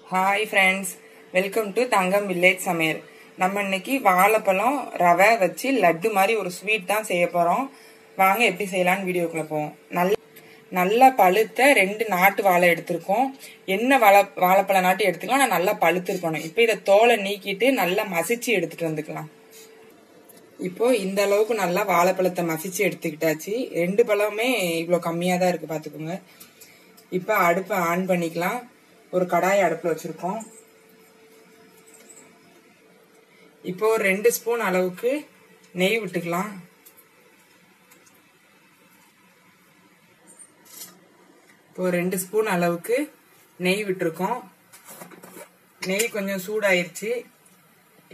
Hi friends, welcome to Thangam village சமையல். நம்ம இன்னைக்கு வாழைப்பழம் ரவை வச்சு லட்டு மாதிரி ஒரு ஸ்வீட் தான் செய்ய போறோம். வாங்க எப்படி செய்யலாம்னு வீடியோக்குள்ள போவோம். நல்லா பழுத்த 2 நாட்டு வாழை எடுத்திருக்கோம். என்ன வாழைப்பழ நாட்டு எடுத்துக்கலாம், நான் நல்லா பழுத்து இருக்கணும். இப்போ இதை தோலை நீக்கிட்டு நல்லா மசிச்சு எடுத்துட்டு வந்துக்கலாம். இப்போ இந்த அளவுக்கு நல்லா வாழைப்பழத்தை மசிச்சு எடுத்துக்கிட்டாச்சு. 2 பழமே இவ்வளோ கம்மியாக தான் இருக்கு, பார்த்துக்கோங்க. இப்போ அடுப்பை ஆன் பண்ணிக்கலாம். ஒரு கடாய் அடுப்புல வச்சிருக்கோம். இப்போ 2 ஸ்பூன் அளவுக்கு நெய் விட்டுக்கலாம். இப்போ 2 ஸ்பூன் அளவுக்கு நெய் விட்டுருக்கோம். நெய் கொஞ்சம் சூடாயிருச்சு.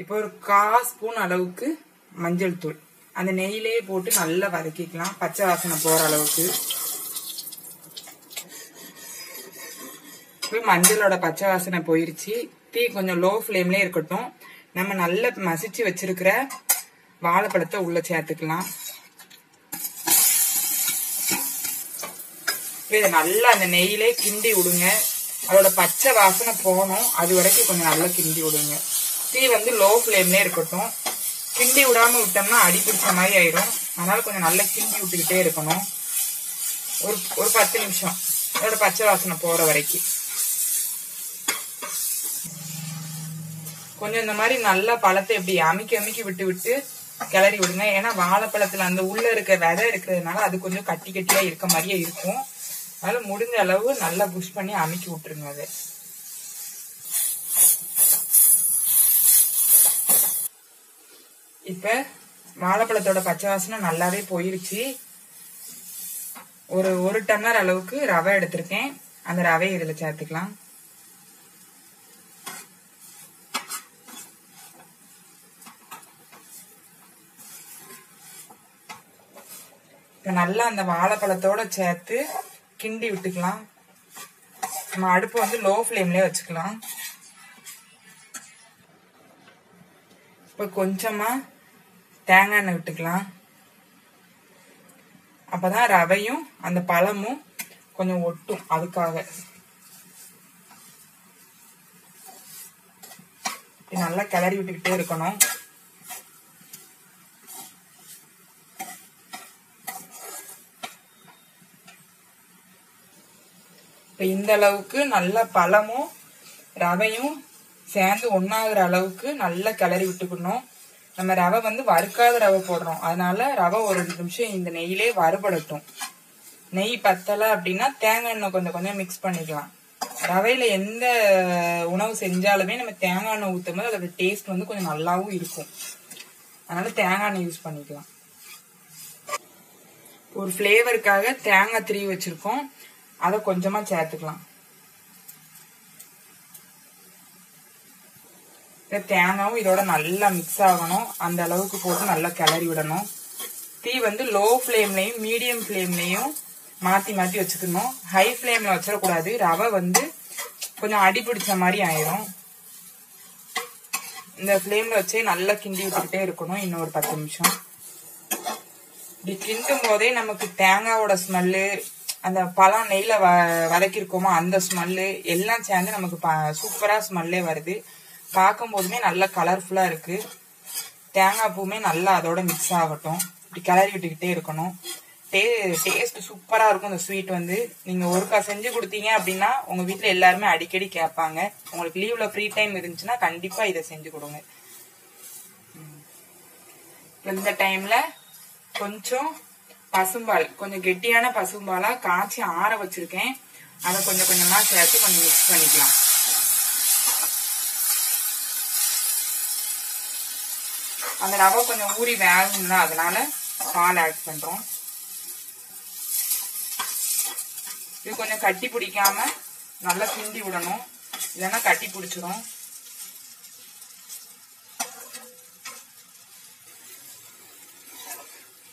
இப்போ ஒரு 1/4 ஸ்பூன் அளவுக்கு மஞ்சள் தூள் அந்த நெய்யிலேயே போட்டு நல்லா வதக்கிக்கலாம், பச்சை வாசனை போற அளவுக்கு. மஞ்சளோட பச்சை வாசனை போயிருச்சு. தீ கொஞ்சம் லோ ஃப்ளேம்லயே இருக்கட்டும். நம்ம நல்லா மசிச்சு வச்சிருக்கிற வாழைப்பழத்தை உள்ள சேர்த்துக்கலாம். இதை நல்லா அந்த நெய்யிலே கிண்டி விடுங்க. அதோட பச்சை வாசனை போகணும், அது வரைக்கும் கொஞ்சம் நல்லா கிண்டி விடுங்க. தீ லோ ஃப்ளேம்லயே இருக்கட்டும். கிண்டி விடாம விட்டோம்னா அடி பிடிச்ச மாதிரி ஆயிரும். அதனால கொஞ்சம் நல்லா கிண்டி விட்டுக்கிட்டே இருக்கணும். ஒரு 10 நிமிஷம் அதோட பச்சை வாசனை போற வரைக்கும். கொஞ்சம் இந்த மாதிரி நல்லா பழத்தை இப்படி அமுக்கி அமுக்கி விட்டு விட்டு கிளறி விடுங்க. ஏன்னா வாழைப்பழத்துல அந்த உள்ள இருக்க விதை இருக்கிறதுனால அது கொஞ்சம் கட்டி கட்டியா இருக்க மாதிரியே இருக்கும். அதனால முடிஞ்ச அளவு நல்லா புஷ் பண்ணி அமுக்கி விட்டுருங்க. அது இப்ப வாழைப்பழத்தோட பச்சை வாசனை நல்லாவே போயிருச்சு. ஒரு டம்ளர் அளவுக்கு ரவை எடுத்திருக்கேன். அந்த ரவையை இதுல சேர்த்துக்கலாம். இப்ப நல்லா அந்த வாழைப்பழத்தோட சேர்த்து கிண்டி விட்டுக்கலாம். நம்ம அடுப்பு லோ ஃப்ளேம்லயே வச்சுக்கலாம். இப்ப கொஞ்சமா தேங்காய் எண்ணெய் விட்டுக்கலாம். அப்பதான் ரவையும் அந்த பழமும் கொஞ்சம் ஒட்டும், அதுக்காக. நல்லா கிளறி விட்டுக்கிட்டே இருக்கணும். இந்த அளவுக்கு நல்ல பழமும் ரவையும் சேர்ந்து ஒன்னாகிற அளவுக்கு நல்லா கிளறி விட்டுக்கணும். நம்ம ரவை வறுக்காத ரவை போடுறோம், அதனால ரவை ஒரு 2 நிமிஷம் இந்த நெய்யிலே வறுபடட்டும். நெய் பத்தலை அப்படின்னா தேங்காய் எண்ணெய் கொஞ்சம் கொஞ்சம் மிக்ஸ் பண்ணிக்கலாம். ரவையில எந்த உணவு செஞ்சாலுமே நம்ம தேங்காய் எண்ணெய் ஊற்றும் போது அதோட டேஸ்ட் கொஞ்சம் நல்லாவும் இருக்கும். அதனால தேங்காய் எண்ணெய் யூஸ் பண்ணிக்கலாம். ஒரு ஃபிளேவருக்காக தேங்காய் திருவி வச்சிருக்கோம், அதை கொஞ்சமா சேர்த்துக்கலாம். தேங்காயும் இதோட நல்லா மிக்ஸ் ஆகணும், அந்த அளவுக்கு போட்டு நல்லா கிளறி விடணும். தீ லோ ஃப்ளேம்லயும் மீடியம் ஃப்ளேம்லயும் மாத்தி மாத்தி வச்சுக்கணும். ஹை ஃப்ளேம்ல வச்சிடக்கூடாது. ரவை கொஞ்சம் அடி பிடிச்ச மாதிரி ஆயிரும். இந்த ஃப்ளேம்ல வச்சே நல்லா கிண்டி விட்டுக்கிட்டே இருக்கணும். இன்னும் ஒரு 10 நிமிஷம். இப்படி கிண்டும் போதே நமக்கு தேங்காயோட ஸ்மெல்லு, அந்த பழம் நெய்ல வதக்கிருக்கோமோ அந்த ஸ்மெல்லு எல்லாம் சேர்ந்து நமக்கு சூப்பரா ஸ்மெல்லே வருது. பார்க்கும் போதுமே நல்லா கலர்ஃபுல்லா இருக்கு. தேங்காய் பூவுமே நல்லா அதோட மிக்ஸ் ஆகட்டும். இப்படி கிளறி விட்டுக்கிட்டே இருக்கணும். டேஸ்ட் சூப்பரா இருக்கும். இந்த ஸ்வீட் நீங்க ஒருக்கா செஞ்சு கொடுத்தீங்க அப்படின்னா உங்க வீட்டுல எல்லாருமே அடிக்கடி கேட்பாங்க. உங்களுக்கு லீவ்ல ஃப்ரீ டைம் இருந்துச்சுன்னா கண்டிப்பா இதை செஞ்சு கொடுங்க. இந்த டைம்ல கொஞ்சம் பசும்பால், கொஞ்சம் கெட்டியான பசும்பாலா காய்ச்சி ஆற வச்சிருக்கேன். அதை கொஞ்சம் கொஞ்சமா சேர்த்து கொஞ்சம் மிக்ஸ் பண்ணிக்கலாம். அந்த ரவை கொஞ்சம் ஊறி வேகணும்ல, அதனால பால் ஆட் பண்றோம். இது கொஞ்சம் கட்டி பிடிக்காம நல்லா கிண்டி விடணும், இல்லைன்னா கட்டி பிடிச்சிரும்.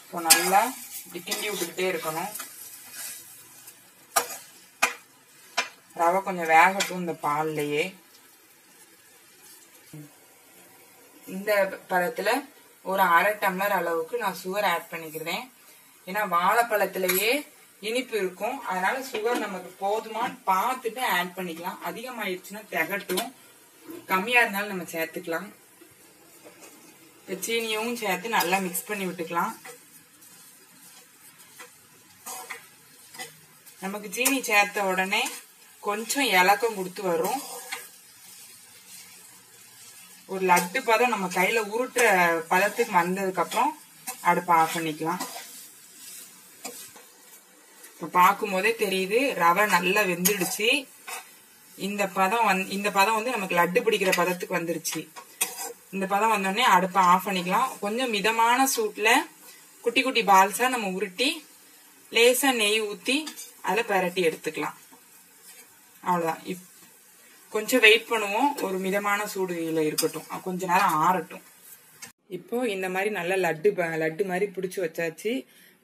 இப்போ நல்லா இப்படி கிண்டி விட்டுக்கிட்டே இருக்கணும். ரவை கொஞ்சம் வேகட்டும் இந்த பால்லையே. இந்த பழத்துல ஒரு 1/2 டம்ளர் அளவுக்கு நான் சுகர் ஆட் பண்ணிக்கிறேன். ஏன்னா வாழைப்பழத்திலேயே இனிப்பு இருக்கும். அதனால சுகர் நமக்கு போதுமான்னு பார்த்துட்டு ஆட் பண்ணிக்கலாம். அதிகமாயிடுச்சுன்னா திகட்டும். கம்மியா இருந்தாலும் நம்ம சேர்த்துக்கலாம். சீனியும் சேர்த்து நல்லா மிக்ஸ் பண்ணி விட்டுக்கலாம். நமக்கு சீனி சேர்த்த உடனே கொஞ்சம் இலக்கம் கொடுத்து வரும். ஒரு லட்டு பதம் நம்ம கையில உருட்டுற பதத்துக்கு வந்ததுக்கு அப்புறம் அடுப்பை ஆஃப் பண்ணிக்கலாம். இப்ப பார்க்கும் போதே தெரியுது ரவை நல்லா வெந்துடுச்சு. இந்த பதம் வந்து நமக்கு லட்டு பிடிக்கிற பதத்துக்கு வந்துருச்சு. இந்த பதம் வந்தோடனே அடுப்பை ஆஃப் பண்ணிக்கலாம். கொஞ்சம் மிதமான சூட்ல குட்டி குட்டி பால்ஸா நம்ம உருட்டி லேசா நெய் ஊத்தி அதுல பரட்டி எடுத்துக்கலாம். அவ்வளவுதான். கொஞ்சம் வெயிட் பண்ணுவோம். ஒரு மிதமான சூடுல இருக்கட்டும். கொஞ்ச நேரம் ஆறட்டும். இப்போ இந்த மாதிரி நல்ல லட்டு மாதிரி பிடிச்சு வச்சாச்சு.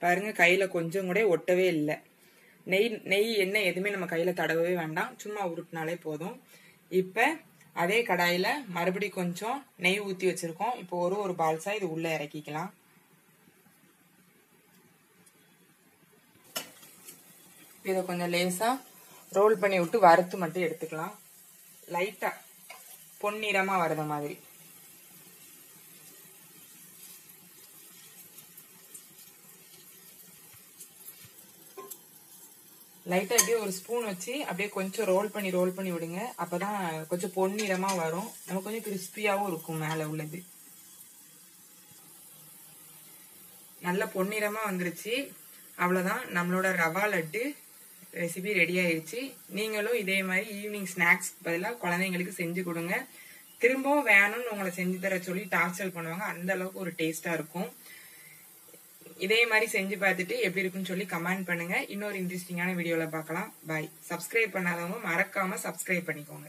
பாருங்க, கையில கொஞ்சம் கூட ஒட்டவே இல்லை. நெய் எண்ணெய் எதுவுமே நம்ம கையில தடவவே வேண்டாம். சும்மா உருட்டினாலே போதும். இப்ப அதே கடாயில மறுபடியும் கொஞ்சம் நெய் ஊத்தி வச்சிருக்கோம். இப்போ ஒரு பால்ஸா இது உள்ள இறக்கிக்கலாம். இதை கொஞ்சம் லேசா ரோல் பண்ணி விட்டு வறுத்து மட்டும் எடுத்துக்கலாம். லைட்டா பொன்னிறமா வரத மாதிரி. லைட்டா அப்படியே ஒரு ஸ்பூன் வச்சு அப்படியே கொஞ்சம் ரோல் பண்ணி விடுங்க. அப்பதான் கொஞ்சம் பொன்னிறமா வரும். நமக்கு கொஞ்சம் கிறிஸ்பியாவும் இருக்கும் மேல உள்ளது. நல்ல பொன்னிறமா வந்துருச்சு. அவ்வளவுதான், நம்மளோட ரவா லட்டு ரெசிபி ரெடி ஆயிடுச்சு. நீங்களும் இதே மாதிரி ஈவினிங் ஸ்நாக்ஸ் பதிலாக குழந்தைங்களுக்கு செஞ்சு கொடுங்க. திரும்பவும் வேணும்னு உங்களை செஞ்சு தர சொல்லி டார்ச்சர் பண்ணுவாங்க. அந்த அளவுக்கு ஒரு டேஸ்டா இருக்கும். இதே மாதிரி செஞ்சு பார்த்துட்டு எப்படி இருக்குன்னு சொல்லி கமெண்ட் பண்ணுங்க. இன்னொரு இன்ட்ரெஸ்டிங்கான வீடியோல பார்க்கலாம். பாய். சப்ஸ்கிரைப் பண்ணாதவங்க மறக்காம சப்ஸ்கிரைப் பண்ணிக்கோங்க.